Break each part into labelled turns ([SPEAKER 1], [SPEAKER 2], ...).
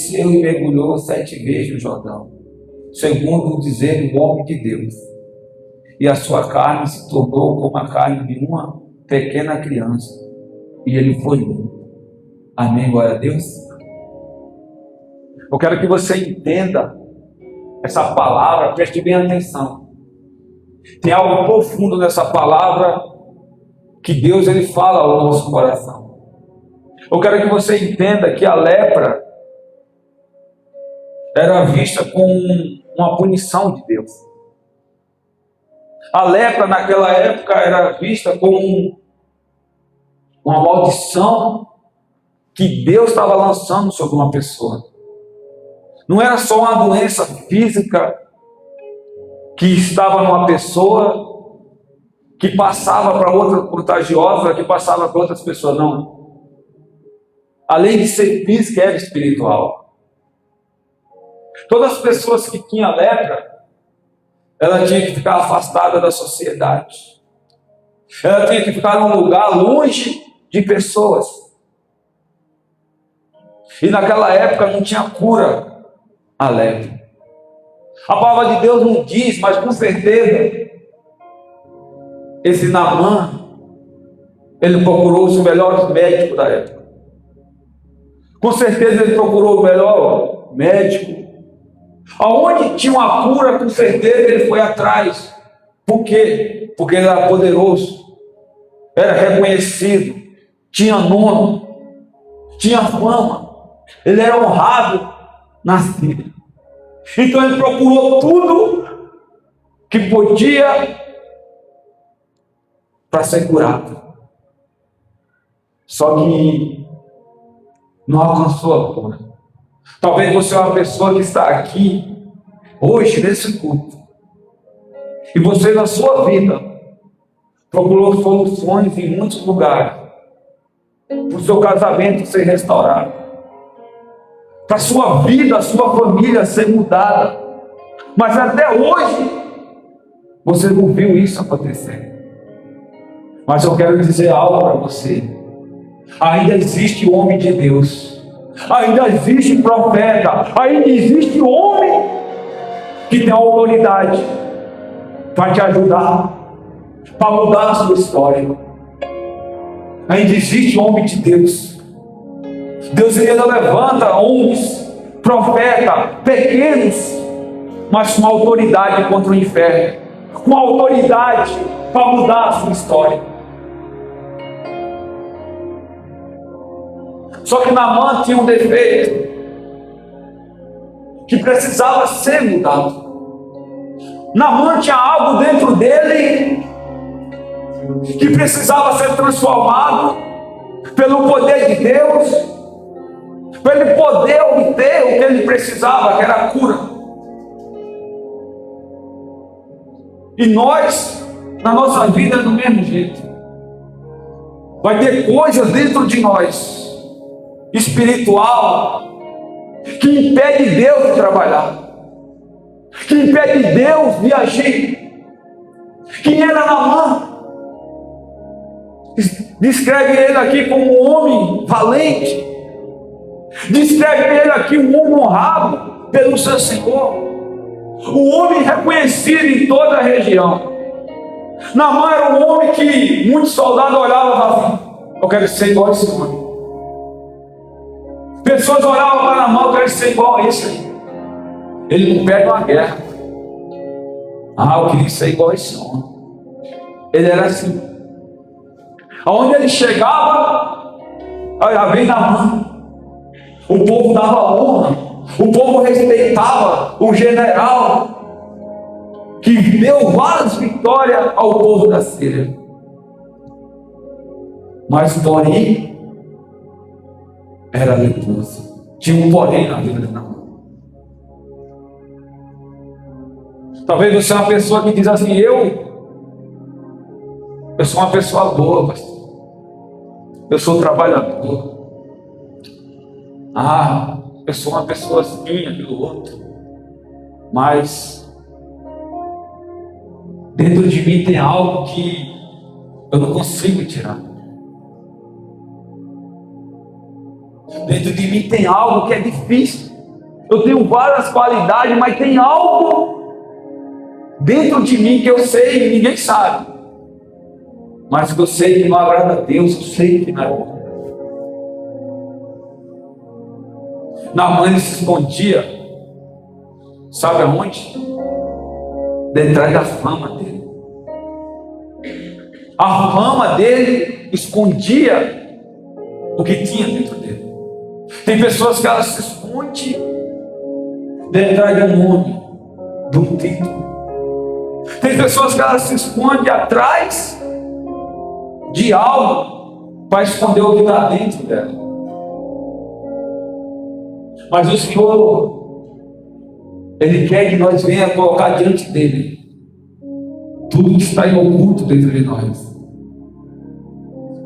[SPEAKER 1] desceu e mergulhou 7 vezes no Jordão, segundo o dizer do homem de Deus. E a sua carne se tornou como a carne de uma pequena criança, e ele foi limpo. Amém, glória a Deus. Eu quero que você entenda essa palavra, preste bem atenção. Tem algo profundo nessa palavra que Deus ele fala ao nosso coração. Eu quero que você entenda que a lepra era vista como uma punição de Deus. A lepra naquela época era vista como uma maldição que Deus estava lançando sobre uma pessoa. Não era só uma doença física que estava numa pessoa, que passava para outra, contagiosa, que passava para outras pessoas, não. Além de ser física, era espiritual. Todas as pessoas que tinham lepra, ela tinha que ficar afastada da sociedade. Ela tinha que ficar num lugar longe de pessoas. E naquela época não tinha cura à lepra. A palavra de Deus não diz, mas com certeza, esse Naamã, ele procurou os melhores médicos da época. Com certeza ele procurou o melhor médico. Aonde tinha uma cura, com certeza ele foi atrás. Por quê? Porque ele era poderoso, era reconhecido, tinha nome, tinha fama, ele era honrado na Síria. Então ele procurou tudo que podia para ser curado. Só que não alcançou a cura. Talvez você é uma pessoa que está aqui hoje nesse culto e você na sua vida procurou soluções em muitos lugares para o seu casamento ser restaurado, para a sua vida, a sua família ser mudada, mas até hoje você não viu isso acontecer. Mas eu quero dizer algo para você: ainda existe homem de Deus, ainda existe profeta, ainda existe homem que tem autoridade para te ajudar, para mudar a sua história. Ainda existe homem de Deus. Deus ainda levanta homens, profetas, pequenos, mas com autoridade contra o inferno, com autoridade para mudar a sua história. Só que Naamã tinha um defeito que precisava ser mudado. Naamã tinha algo dentro dele que precisava ser transformado pelo poder de Deus, para ele poder obter o que ele precisava, que era a cura. E nós, na nossa vida, é do mesmo jeito. Vai ter coisas dentro de nós, espiritual, que impede Deus de trabalhar, que impede Deus de agir. Quem era Naamã? Descreve ele aqui como um homem valente, descreve ele aqui um homem honrado pelo seu Senhor, um homem reconhecido em toda a região. Naamã era um homem que muitos soldados olhavam e falavam assim: eu quero ser igual a esse homem. Pessoas olhavam para Naamã: eu quero ser igual a esse aí. Ele não perde uma guerra. Eu queria ser igual a esse homem. Ele era assim. Aonde ele chegava, olha, vem Naamã. O povo dava honra, o povo respeitava o general que deu várias vitórias ao povo da Síria. Mas porém, era leproso. Tinha um porém na vida de Naamã. Talvez você é uma pessoa que diz assim: eu sou uma pessoa boa, pastor. Eu sou trabalhador. Eu sou uma pessoa assim, aquilo outro. Mas dentro de mim tem algo que eu não consigo tirar. Dentro de mim tem algo que é difícil Eu tenho várias qualidades, mas tem algo dentro de mim que eu sei e ninguém sabe. Mas que eu sei que não agrada a Deus, eu sei que não é bom. Naamã, ele se escondia, sabe aonde? Detrás da fama dele. A fama dele escondia o que tinha dentro dele. Tem pessoas que elas se escondem detrás do nome, de um título. Tem pessoas que elas se escondem atrás de algo para esconder o que está dentro dela. Mas o Senhor, Ele quer que nós venhamos colocar diante dEle tudo que está em oculto dentro de nós.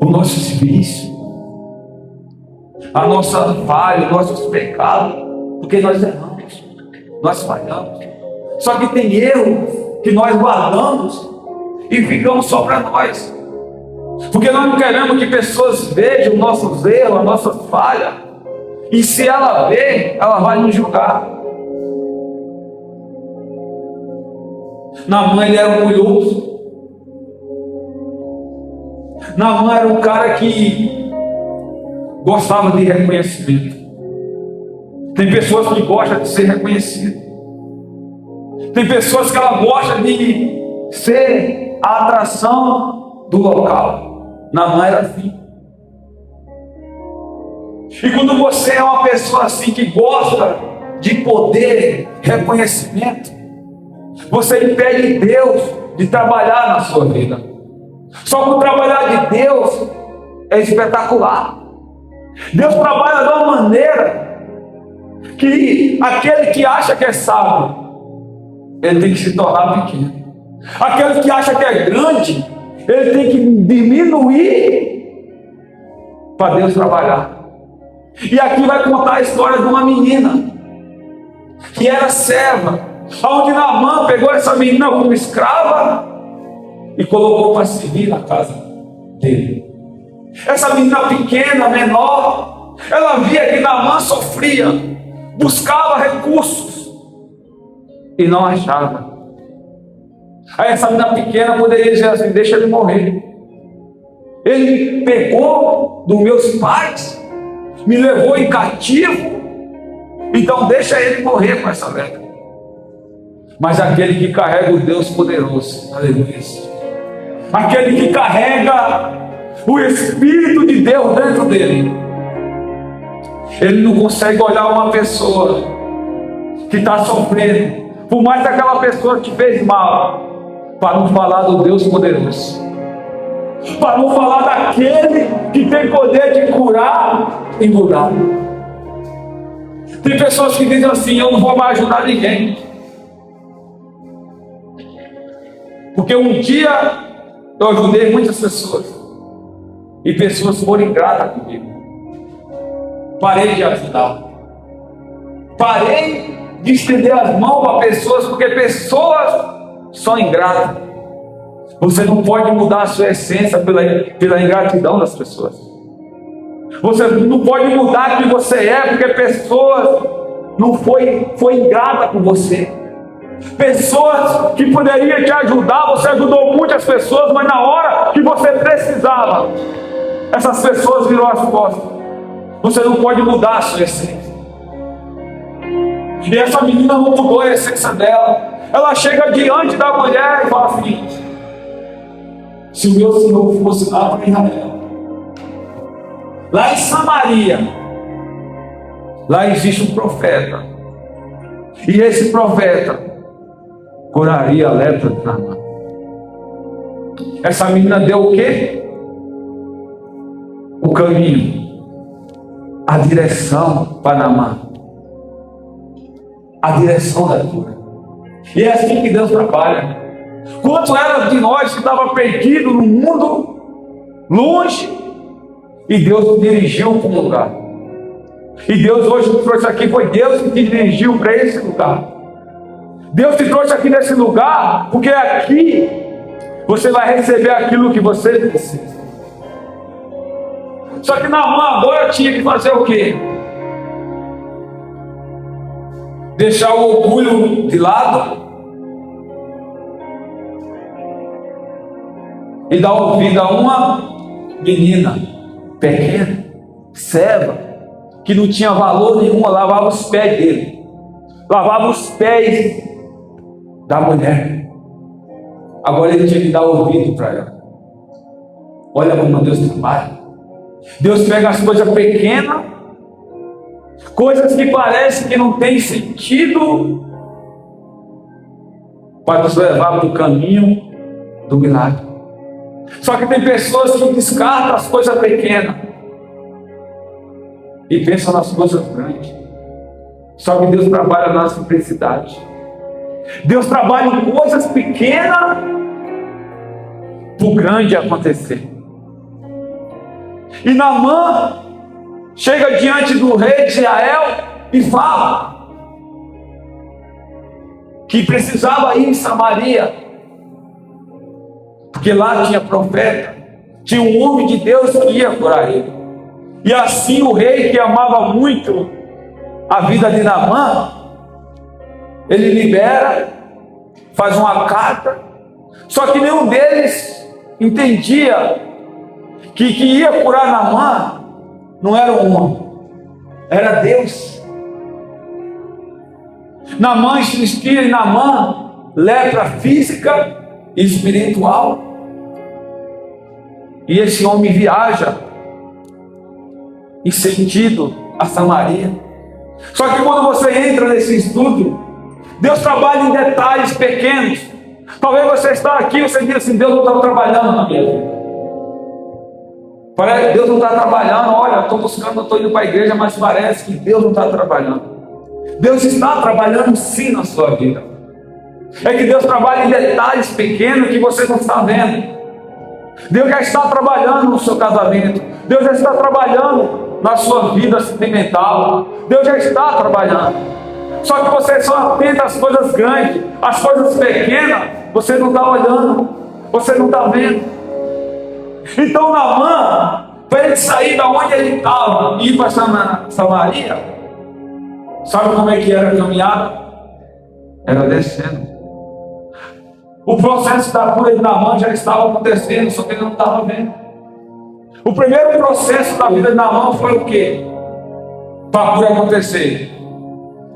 [SPEAKER 1] O nosso vício, a nossa falha, os nossos pecados, porque nós erramos, nós falhamos. Só que tem erros que nós guardamos e ficamos só para nós, porque nós não queremos que pessoas vejam nossos erros, a nossa falha, e se ela ver, ela vai nos julgar. Naamã, ele era orgulhoso. Naamã era um cara que gostava de reconhecimento. Tem pessoas que gostam de ser reconhecidas. Tem pessoas que ela gosta de ser a atração do local. Naamã era assim. E quando você é uma pessoa assim que gosta de poder, reconhecimento, você impede Deus de trabalhar na sua vida. Só que o trabalhar de Deus é espetacular. Deus trabalha de uma maneira que aquele que acha que é sábio, ele tem que se tornar pequeno. Aquele que acha que é grande, ele tem que diminuir para Deus trabalhar. E aqui vai contar a história de uma menina que era serva, onde Naamã pegou essa menina como escrava e colocou para servir na casa dele. Essa menina pequena, menor, ela via que Naamã sofria, buscava recursos e não achava. Aí essa menina pequena poderia dizer assim: deixa ele morrer. Ele me pegou dos meus pais, me levou em cativo, então deixa ele morrer com essa letra. Mas aquele que carrega o Deus poderoso, aleluia, aquele que carrega o Espírito de Deus dentro dele, ele não consegue olhar uma pessoa que está sofrendo, por mais que aquela pessoa te fez mal, para não falar do Deus poderoso, para não falar daquele que tem poder de curar e mudar. Tem pessoas que dizem assim: eu não vou mais ajudar ninguém, porque um dia eu ajudei muitas pessoas e pessoas foram ingratas comigo. Parei de ajudar, parei de estender as mãos para pessoas, porque pessoas são ingratas. Você não pode mudar a sua essência pela ingratidão das pessoas. Você não pode mudar quem você é, porque pessoas não foi ingrata com você. Pessoas que poderiam te ajudar, você ajudou muitas pessoas, mas na hora que você precisava, essas pessoas viram as costas. Você não pode mudar a sua essência. E essa menina não mudou a essência dela. Ela chega diante da mulher e fala assim: se o meu Senhor fosse lá para Israel, lá em Samaria, lá existe um profeta, e esse profeta curaria a lepra de Naamã. Essa menina deu o quê? O caminho, a direção para Naamã, a direção da cura. E é assim que Deus trabalha. Quanto era de nós que estava perdido no mundo, longe, e Deus te dirigiu para um lugar. E Deus hoje te trouxe aqui, foi Deus que te dirigiu para esse lugar. Deus te trouxe aqui nesse lugar, porque aqui você vai receber aquilo que você precisa. Só que Naamã agora tinha que fazer o quê? deixar o orgulho de lado e dar ouvido a uma menina pequena, serva, que não tinha valor nenhum, lavava os pés dele, lavava os pés da mulher. Agora ele tinha que dar ouvido para ela. Olha como Deus trabalha. Deus pega as coisas pequenas, coisas que parecem que não tem sentido, para nos levar para o caminho do milagre. Só que tem pessoas que descartam as coisas pequenas e pensam nas coisas grandes. Só que Deus trabalha na simplicidade. Deus trabalha em coisas pequenas para o grande acontecer. E Naamã chega diante do rei de Israel e fala que precisava ir em Samaria, porque lá tinha profeta, tinha um homem de Deus que ia curar ele. E assim o rei, que amava muito a vida de Naamã, ele libera, faz uma carta, só que nenhum deles entendia que ia curar Naamã não era um homem, era Deus. Naamã existia em Naamã lepra física e espiritual. E esse homem viaja em sentido a Samaria. Só que quando você entra nesse estudo, Deus trabalha em detalhes pequenos. Talvez você está aqui e você diga assim: Deus não está trabalhando na minha vida. Parece que Deus não está trabalhando. Olha, estou buscando, estou indo para a igreja, mas parece que Deus não está trabalhando. Deus está trabalhando sim na sua vida. É que Deus trabalha em detalhes pequenos que você não está vendo. Deus já está trabalhando no seu casamento. Deus já está trabalhando na sua vida sentimental. Deus já está trabalhando. Só que você só atenta às coisas grandes, as coisas pequenas, você não está olhando, você não está vendo. Então Naamã, para ele sair da onde ele estava e ir para Samaria, sabe como é que era a caminhada? Era descendo. O processo da cura de Naamã já estava acontecendo, só que ele não estava vendo. O primeiro processo da vida de Naamã foi o quê? Para a cura acontecer: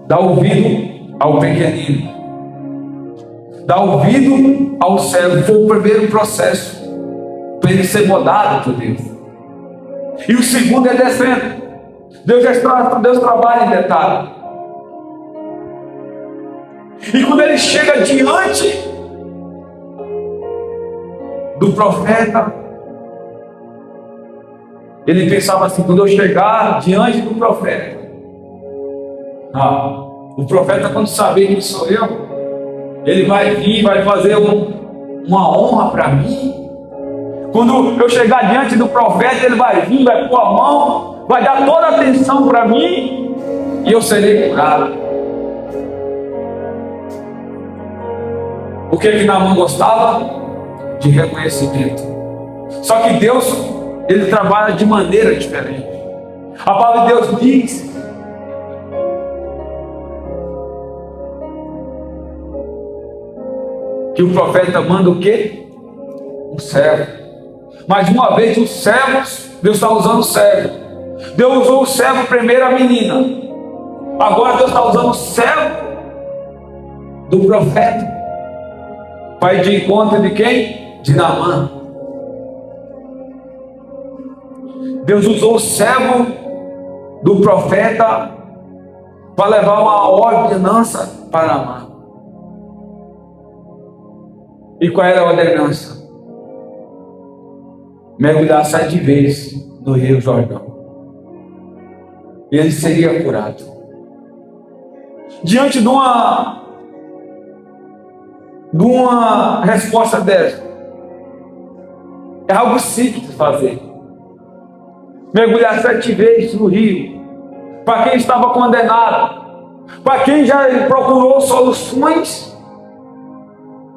[SPEAKER 1] dar ouvido ao pequenino, dar ouvido ao cego. Foi o primeiro processo para ele ser mudado por Deus. E o segundo é descendo. Deus trabalha em detalhe. E quando ele chega diante do profeta, ele pensava assim: quando eu chegar diante do profeta, o profeta, quando saber quem sou eu, ele vai vir, vai fazer uma honra para mim. Quando eu chegar diante do profeta, ele vai vir, vai pôr a mão, vai dar toda a atenção para mim e eu serei curado. O que Naamã gostava? De reconhecimento. Só que Deus, ele trabalha de maneira diferente. A palavra de Deus diz que o profeta manda o quê? Um servo. Mas uma vez os servos, Deus está usando o servo. Deus usou o servo primeiro, a menina. Agora Deus está usando o servo do profeta para ir de encontro de quem? De Naamã. Deus usou o servo do profeta para levar uma ordenança para Naamã. E qual era a ordenança? Mergulhar 7 vezes no Rio Jordão. E ele seria curado. Diante de uma resposta dessa, é algo simples de fazer. Mergulhar 7 vezes no rio. Para quem estava condenado, para quem já procurou soluções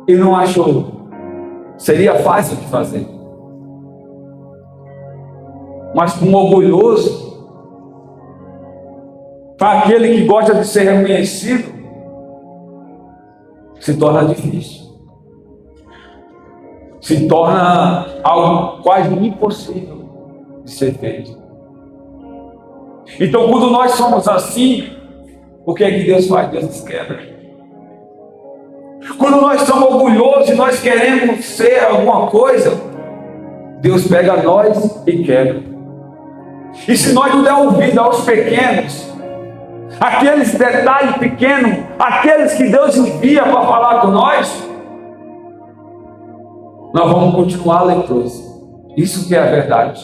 [SPEAKER 1] e não achou, seria fácil de fazer. Mas para um orgulhoso, para aquele que gosta de ser reconhecido, se torna difícil. Se torna algo quase impossível de ser feito. Então, quando nós somos assim, o que é que Deus faz? Deus nos quebra. Quando nós somos orgulhosos e nós queremos ser alguma coisa, Deus pega nós e quebra. E se nós não der ouvido aos pequenos, aqueles detalhes pequenos, aqueles que Deus envia para falar com nós vamos continuar leprosos. Isso que é a verdade.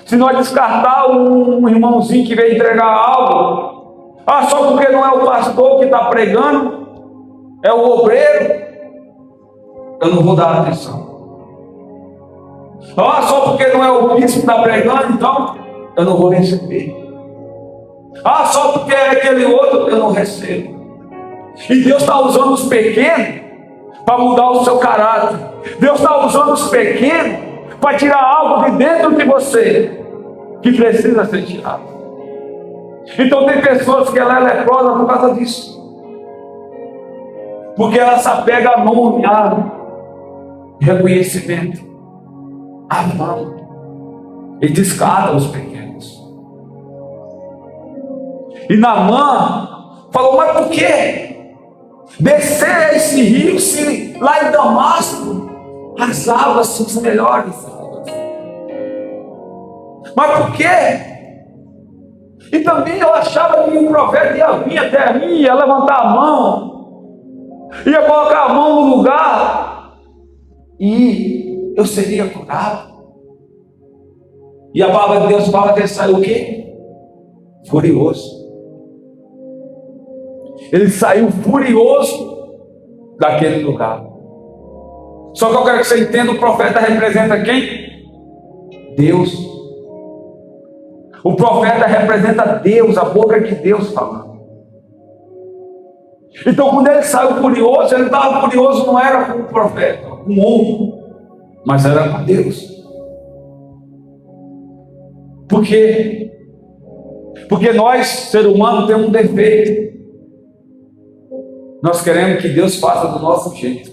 [SPEAKER 1] Se nós descartar um irmãozinho que veio entregar algo, só porque não é o pastor que está pregando, é o obreiro, eu não vou dar atenção. Só porque não é o bispo que está pregando, então eu não vou receber. Só porque é aquele outro, eu não recebo. E Deus está usando os pequenos para mudar o seu caráter. Deus está usando os pequenos para tirar algo de dentro de você que precisa ser tirado. Então tem pessoas que ela é leprosa por causa disso, porque ela se apega a nome, a reconhecimento, a fama, e descarta os pequenos. E Naamã falou: mas por quê? Descer esse rio, se lá em Damasco as águas são as melhores águas. Mas por quê? E também eu achava que o profeta ia vir até mim, ia levantar a mão, ia colocar a mão no lugar e eu seria curado. E a palavra de Deus fala que ele saiu o quê? Furioso. Ele saiu furioso daquele lugar. Só que eu quero que você entenda: o profeta representa quem? Deus. O profeta representa Deus, a boca de Deus falando. Então, quando ele saiu furioso, ele estava furioso, não era com o profeta, com o homem, mas era com Deus. Por quê? Porque nós, ser humano, temos um defeito. Nós queremos que Deus faça do nosso jeito.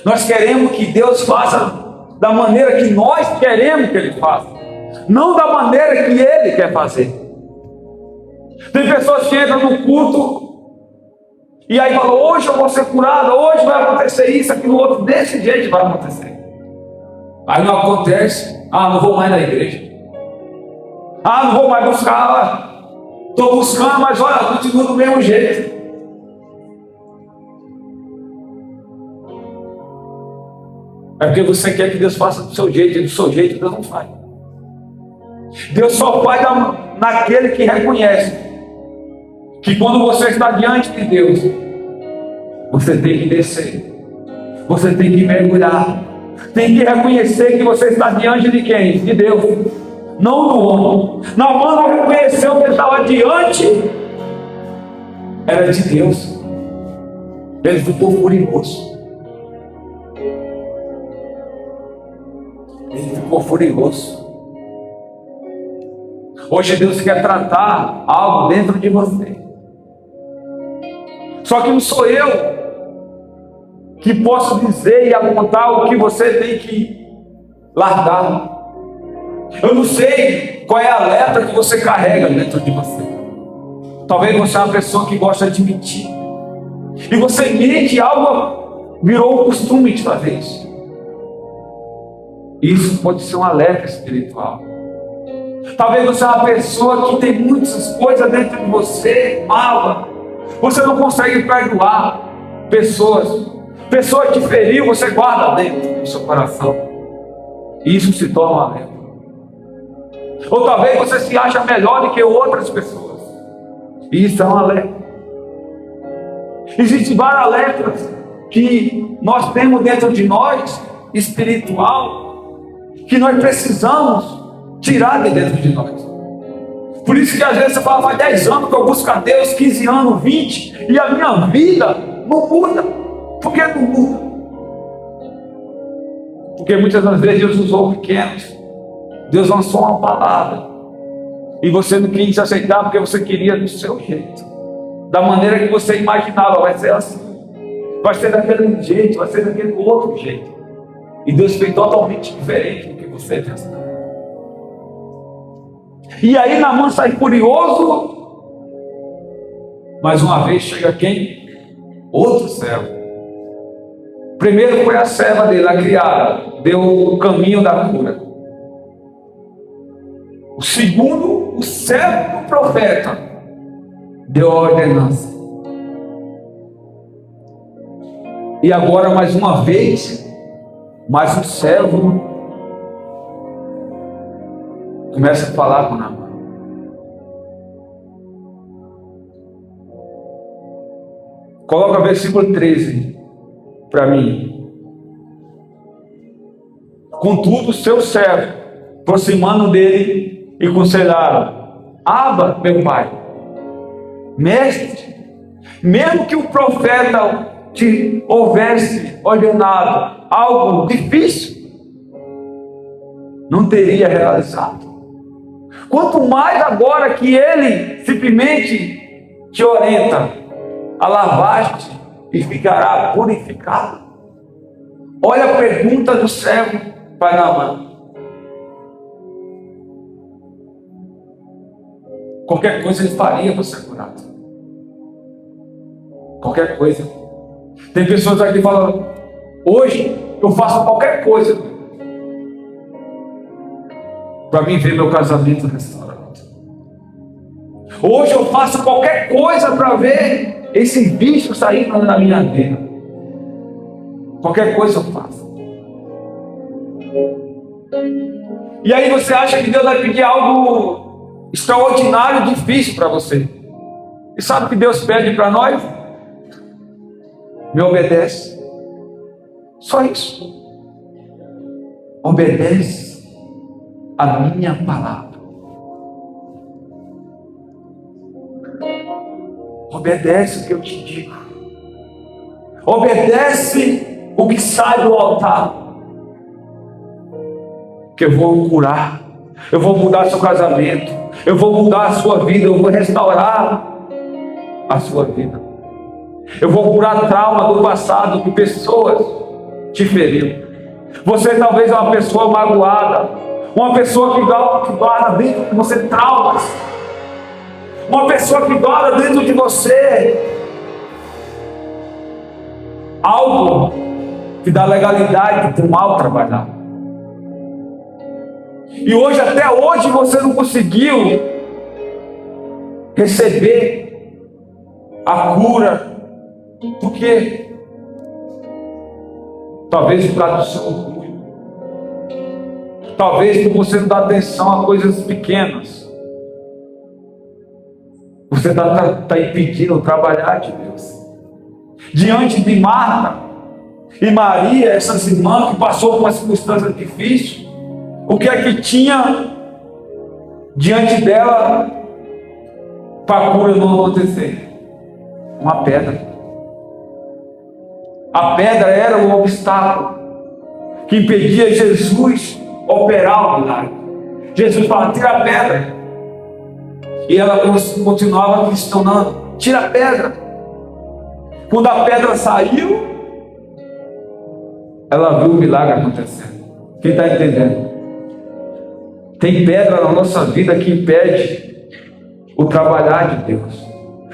[SPEAKER 1] Nós queremos que Deus faça da maneira que nós queremos que Ele faça, não da maneira que Ele quer fazer. Tem pessoas que entram no culto e aí falam: hoje eu vou ser curado, hoje vai acontecer isso, aquilo, outro, desse jeito vai acontecer. Aí não acontece. Não vou mais na igreja. Não vou mais buscar. Estou buscando, mas olha, continua do mesmo jeito. É porque você quer que Deus faça do seu jeito, e do seu jeito Deus não faz. Deus só faz naquele que reconhece que quando você está diante de Deus, você tem que descer, você tem que mergulhar, tem que reconhecer que você está diante de quem? De Deus, não do homem. Naamã não reconheceu que ele estava diante, era de Deus. Ele ficou furioso. Ele ficou furioso. Hoje Deus quer tratar algo dentro de você. Só que não sou eu que posso dizer e apontar o que você tem que largar. Eu não sei qual é a letra que você carrega dentro de você. Talvez você é uma pessoa que gosta de mentir. E você mente, algo virou o costume de fazer isso. Isso pode ser um alerta espiritual. Talvez você é uma pessoa que tem muitas coisas dentro de você, mágoa. Você não consegue perdoar pessoas. Pessoa que feriu, você guarda dentro do seu coração. E isso se torna um alerta. Ou talvez você se acha melhor do que outras pessoas. E isso é um alerta. Existem vários alertas que nós temos dentro de nós, espiritual, que nós precisamos tirar de dentro de nós. Por isso que às vezes você fala: faz 10 anos que eu busco a Deus, 15 anos, 20, e a minha vida não muda. Por que não muda? Porque muitas das vezes Deus usou pequenos. Deus lançou uma palavra. E você não quis aceitar porque você queria do seu jeito, da maneira que você imaginava. Vai ser assim, vai ser daquele jeito, vai ser daquele outro jeito. E Deus fez totalmente diferente do que você pensava. E aí Naamã sai furioso. Mais uma vez chega quem? Outro servo. Primeiro foi a serva dele, a criada, deu o caminho da cura. O segundo, o servo do profeta, deu a ordenança. E agora, mais uma vez, mais um servo começa a falar com Naamã. Coloca o versículo 13 para mim. Contudo, seu servo, aproximando dele, e conselharam: Abba, meu pai, mestre, mesmo que o profeta te houvesse ordenado algo difícil, não teria realizado. Quanto mais agora que ele simplesmente te orienta a lavar-te e ficará purificado. Olha a pergunta do servo para Naamã. Qualquer coisa ele faria para ser curado. Qualquer coisa. Tem pessoas aqui que falam: hoje eu faço qualquer coisa para mim ver meu casamento restaurado. Hoje eu faço qualquer coisa para ver esse bicho saindo na minha vida. Qualquer coisa eu faço. E aí você acha que Deus vai pedir algo extraordinário, difícil para você. E sabe o que Deus pede para nós? Me obedece. Só isso. Obedece a minha palavra. Obedece o que eu te digo. Obedece o que sai do altar. Que eu vou curar. Eu vou mudar seu casamento. Eu vou mudar a sua vida. Eu vou restaurar a sua vida. Eu vou curar trauma do passado que pessoas te feriram. Você talvez é uma pessoa magoada. Uma pessoa que guarda dentro de você traumas. Uma pessoa que guarda dentro de você algo que dá legalidade para o mal trabalhar. E hoje, até hoje, você não conseguiu receber a cura. Por quê? Talvez por causa do seu orgulho. Talvez por você não dar atenção a coisas pequenas. Você está impedindo o trabalhar de Deus. Diante de Marta e Maria, essas irmãs que passou por uma circunstância difícil, o que é que tinha diante dela para a cura não acontecer? Uma pedra. A pedra era um obstáculo que impedia Jesus operar o milagre. Jesus fala: tira a pedra. E ela continuava questionando: tira a pedra. Quando a pedra saiu, ela viu o milagre acontecendo. Quem está entendendo? Tem pedra na nossa vida que impede o trabalhar de Deus.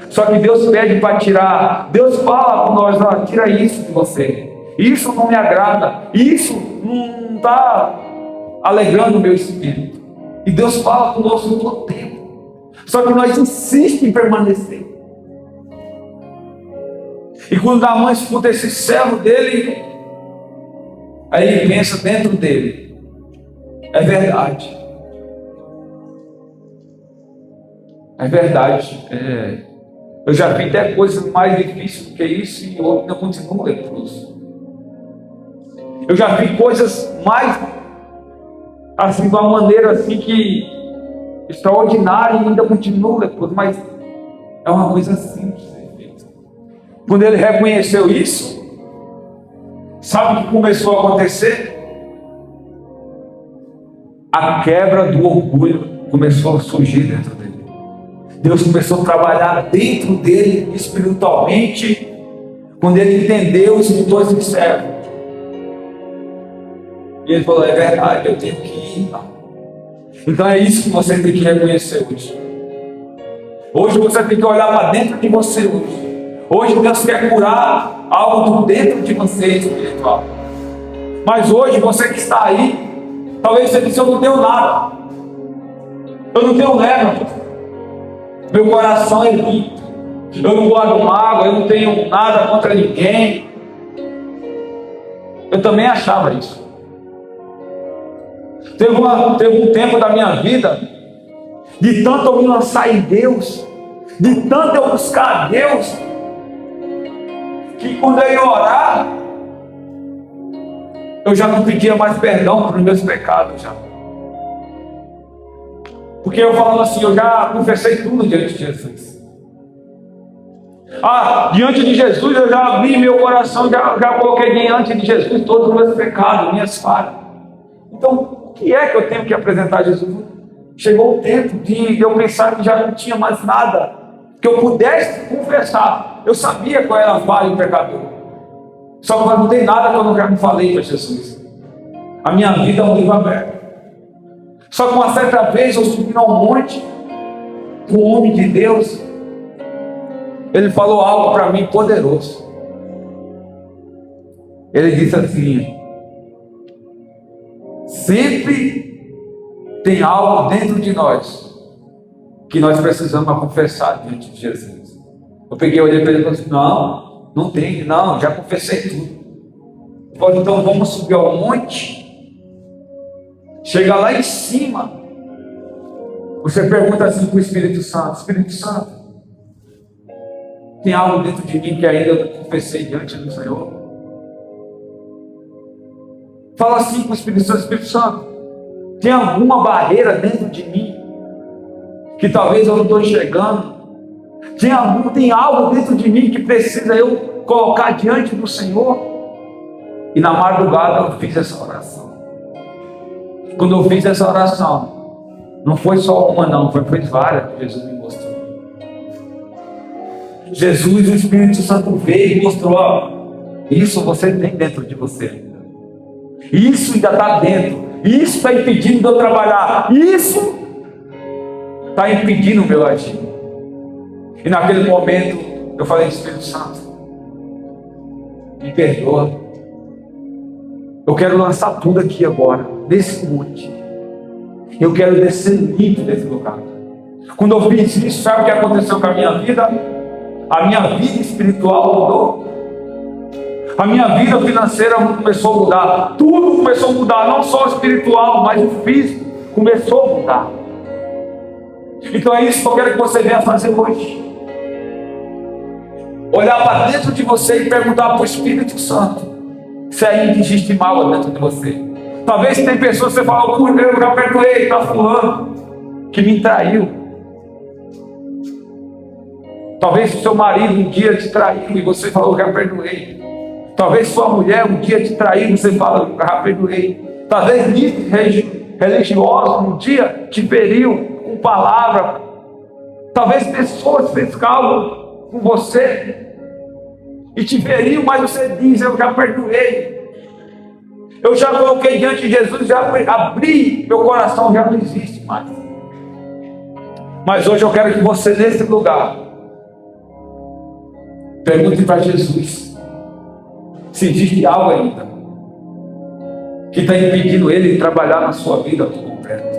[SPEAKER 1] Só que Deus pede para tirar. Deus fala para nós: ó, tira isso de você. Isso não me agrada. Isso não está alegrando o meu espírito. E Deus fala conosco todo tempo. Só que nós insistimos em permanecer. E quando Naamã escuta esse servo dele, aí ele pensa dentro dele: é verdade. É verdade. Eu já vi até coisa mais difícil do que isso e eu ainda continuo leproso. Eu já vi coisas mais assim, de uma maneira assim que extraordinária e ainda continuo leproso, mas é uma coisa simples de ser feita. Quando ele reconheceu isso, sabe o que começou a acontecer? A quebra do orgulho começou a surgir dentro dele. Deus começou a trabalhar dentro dele espiritualmente, quando ele entendeu e escutou esse servo. E ele falou: é verdade, eu tenho que ir. Então é isso que você tem que reconhecer hoje. Hoje você tem que olhar para dentro de você hoje. Hoje Deus quer curar algo do dentro de você espiritual. Mas hoje você que está aí, talvez você disse: eu não tenho nada. Eu não tenho nada. Meu coração é limpo. Eu não guardo mágoa, eu não tenho nada contra ninguém. Eu também achava isso. Teve um tempo da minha vida, de tanto eu me lançar em Deus, de tanto eu buscar a Deus, que quando eu ia orar, eu já não pedia mais perdão pelos meus pecados. Já. Porque eu falava assim: eu já confessei tudo diante de Jesus. Diante de Jesus eu já abri meu coração, já coloquei diante de Jesus todos os meus pecados, minhas falhas. Então, o que é que eu tenho que apresentar a Jesus? Chegou o tempo de eu pensar que já não tinha mais nada que eu pudesse confessar. Eu sabia qual era a falha e o pecador. Só que não tem nada que eu não falei para Jesus. A minha vida é um livro aberto. Só que uma certa vez eu subi ao monte, um homem de Deus, ele falou algo para mim poderoso. Ele disse assim: sempre tem algo dentro de nós que nós precisamos confessar diante de Jesus. Eu peguei, olhei para ele e falei assim: não tem, já confessei tudo. Eu falei: então vamos subir ao monte. Chega lá em cima, você pergunta assim para o Espírito Santo: Espírito Santo, tem algo dentro de mim que ainda eu não confessei diante do Senhor? Fala assim com o Espírito Santo: Espírito Santo, tem alguma barreira dentro de mim que talvez eu não estou enxergando? Tem algo dentro de mim que precisa eu colocar diante do Senhor? E na madrugada eu fiz essa oração. Quando eu fiz essa oração, não foi só uma não, foi várias que Jesus me mostrou. Jesus, o Espírito Santo veio e mostrou: isso você tem dentro de você ainda. Isso ainda está dentro. Isso está impedindo de eu trabalhar. Isso está impedindo o meu agir. E naquele momento eu falei: Espírito Santo, me perdoa. Eu quero lançar tudo aqui agora, desse monte. Eu quero descer limpo desse lugar. Quando eu fiz isso, sabe o que aconteceu com a minha vida? A minha vida espiritual mudou. A minha vida financeira começou a mudar. Tudo começou a mudar, não só o espiritual, mas o físico começou a mudar. Então é isso que eu quero que você venha fazer hoje. Olhar para dentro de você e perguntar para o Espírito Santo se ainda existe mal dentro de você. Talvez tem pessoas que você fala: eu já perdoei, está fulano que me traiu. Talvez o seu marido um dia te traiu e você falou: já perdoei. Talvez sua mulher um dia te traiu e você fala: já perdoei. Talvez religioso um dia te feriu com palavra. Talvez pessoas fez algo com você e te feriu, mas você diz: eu já perdoei. Eu já coloquei diante de Jesus, já abri meu coração, já não existe mais. Mas hoje eu quero que você, nesse lugar, pergunte para Jesus se existe algo ainda que está impedindo ele de trabalhar na sua vida por completo.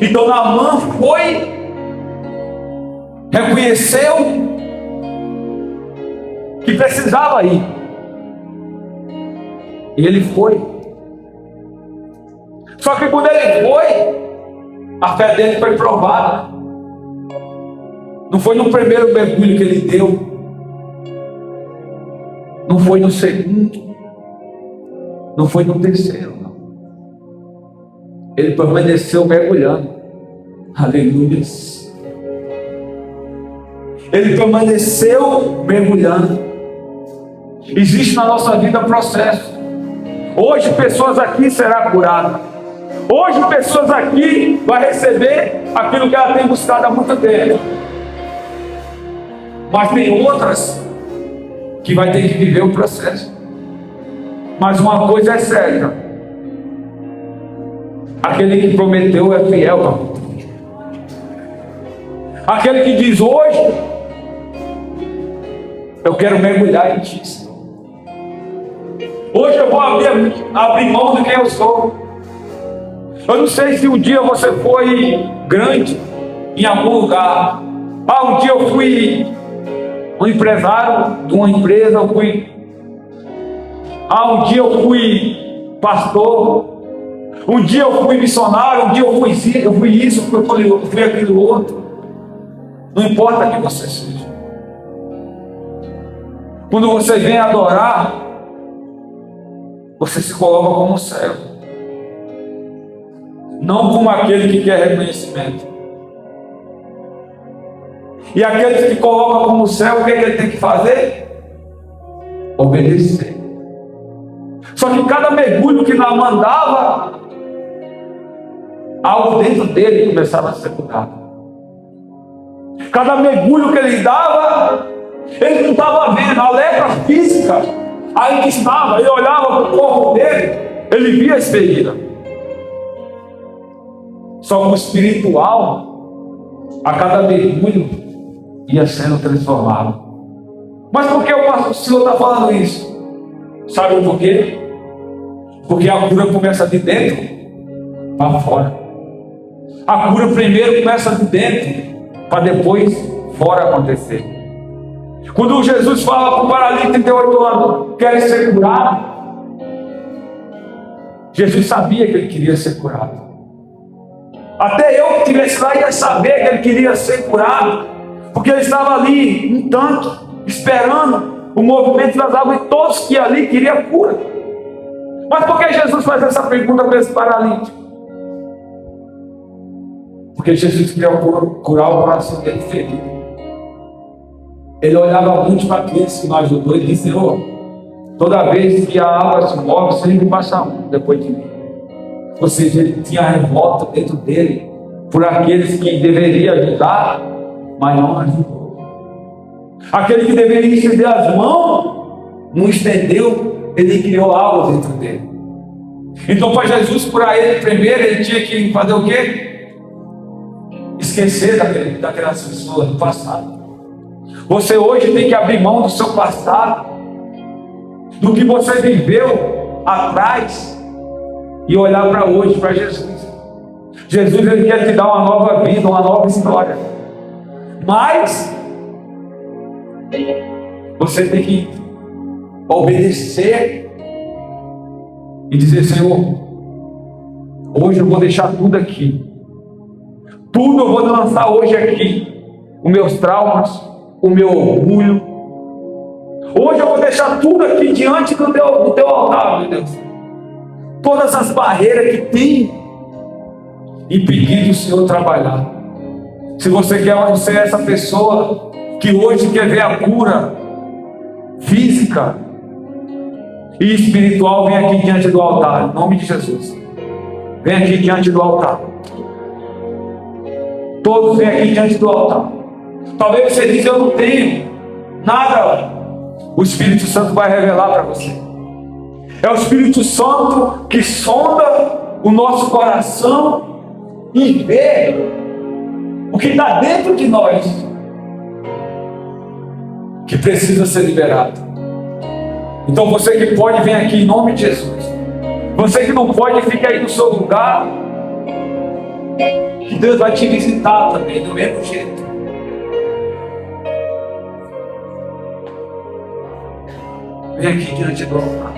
[SPEAKER 1] Então Naamã foi, reconheceu que precisava ir, e ele foi. Só que quando ele foi, a fé dele foi provada. Não foi no primeiro mergulho que ele deu, não foi no segundo, não foi no terceiro, não. Ele permaneceu mergulhando. Aleluia. Ele permaneceu mergulhando. Existe na nossa vida processo. Hoje pessoas aqui serão curadas. Hoje pessoas aqui vão receber aquilo que ela tem buscado há muito tempo. Mas tem outras que vai ter que viver o processo. Mas uma coisa é certa: aquele que prometeu é fiel para cumprir. Aquele que diz hoje, eu quero mergulhar em ti, Senhor. Hoje eu vou abrir mão de quem eu sou. Eu não sei se um dia você foi grande em algum lugar. Um dia eu fui um empresário de uma empresa, um dia eu fui pastor, um dia eu fui missionário, um dia eu fui isso, eu fui aquilo outro. Não importa quem você seja. Quando você vem adorar, você se coloca como servo, não como aquele que quer reconhecimento. E aqueles que colocam como servo, o que ele tem que fazer? Obedecer. Só que cada mergulho que Naamã dava, algo dentro dele começava a ser curado. Cada mergulho que ele dava, ele não estava vendo a lepra física aí que estava. Ele olhava para o corpo dele, ele via a ferida. Só que o espiritual, a cada mergulho, ia sendo transformado. Mas por que o Senhor está falando isso? Sabe por quê? Porque a cura começa de dentro para fora. A cura primeiro começa de dentro, para depois fora acontecer. Quando Jesus fala para o paralítico de 38 anos, quer ser curado, Jesus sabia que ele queria ser curado. Até eu que estivesse lá ia saber que ele queria ser curado, porque ele estava ali um tanto, esperando o movimento das águas, e todos que ali queriam cura. Mas por que Jesus faz essa pergunta para esse paralítico? Porque Jesus queria curar o coração dele ferido. Ele olhava muito para aqueles que não ajudou e disse: Senhor, toda vez que a água se move, sempre passa um depois de mim. Ou seja, ele tinha revolta dentro dele por aqueles que deveria ajudar, mas não ajudou. Aquele que deveria estender as mãos, não estendeu, ele criou algo dentro dele. Então, para Jesus curar ele primeiro, ele tinha que fazer o quê? Esquecer daquelas pessoas do passado. Você hoje tem que abrir mão do seu passado, do que você viveu atrás, e olhar para hoje, para Jesus. Jesus, ele quer te dar uma nova vida, uma nova história. Mas você tem que obedecer e dizer: Senhor, hoje eu vou deixar tudo aqui. Tudo eu vou lançar hoje aqui. Os meus traumas, o meu orgulho. Hoje eu vou deixar tudo aqui diante do teu altar, meu Deus. Todas as barreiras que tem impedido o Senhor trabalhar. Se você quer ser essa pessoa que hoje quer ver a cura física e espiritual, vem aqui diante do altar, em nome de Jesus. Vem aqui diante do altar. Todos vêm aqui diante do altar. Talvez você diga: eu não tenho nada. O Espírito Santo vai revelar para você. É o Espírito Santo que sonda o nosso coração e vê o que está dentro de nós, que precisa ser liberado. Então você que pode, vem aqui em nome de Jesus. Você que não pode, fica aí no seu lugar, que Deus vai te visitar também do mesmo jeito. Vem aqui diante do altar.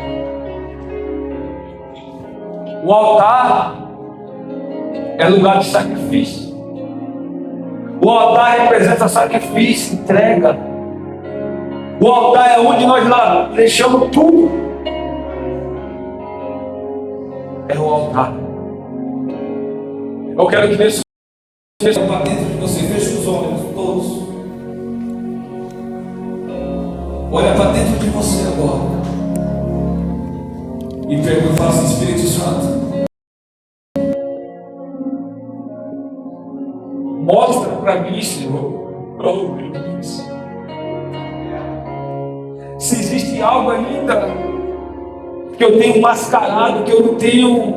[SPEAKER 1] O altar é lugar de sacrifício. O altar representa sacrifício, entrega. O altar é onde nós lá deixamos tudo. É o altar. Eu quero que você feche para dentro de você, feche os olhos todos. Olha para dentro de você agora. E pergunta, faça: Espírito Santo, mim, Senhor. Oh, meu Deus. Se existe algo ainda que eu tenho mascarado, que eu não tenho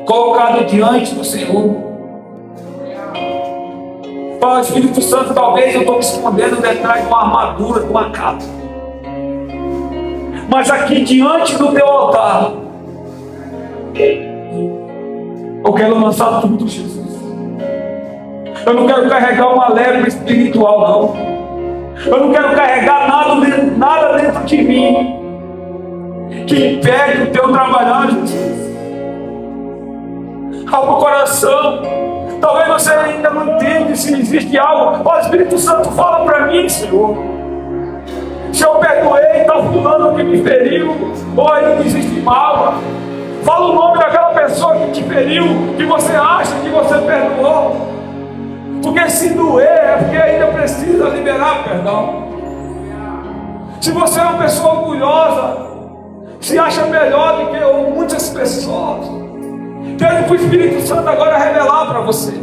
[SPEAKER 1] colocado diante do Senhor, fala, Espírito Santo, talvez eu estou me escondendo detrás de uma armadura, de uma capa. Mas aqui diante do teu altar, eu quero lançar tudo, Jesus. Eu não quero carregar uma lepra espiritual, não. Eu não quero carregar nada dentro de mim que impede o teu trabalhar, Jesus. Abra o coração. Talvez você ainda não entenda se existe algo. Ó, Espírito Santo, fala para mim, Senhor. Se eu perdoei, está fulano que me feriu, ou ainda existe mágoa. Fala o nome daquela pessoa que te feriu, que você acha que você perdoou. Porque se doer, é porque ainda precisa liberar perdão. Se você é uma pessoa orgulhosa, se acha melhor do que muitas pessoas, pede para o Espírito Santo agora revelar para você.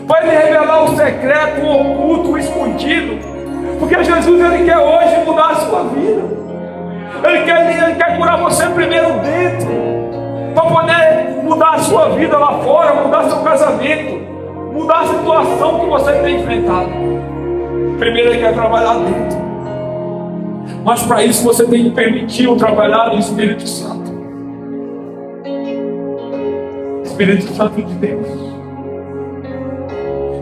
[SPEAKER 1] Vai lhe revelar o secreto, o oculto, o escondido. Porque Jesus, Ele quer hoje mudar a sua vida. Ele quer curar você primeiro dentro, para poder mudar a sua vida lá fora, mudar seu casamento, mudar a situação que você tem enfrentado. Primeiro Ele quer trabalhar dentro. Mas para isso você tem que permitir o trabalhar do Espírito Santo. Espírito Santo de Deus,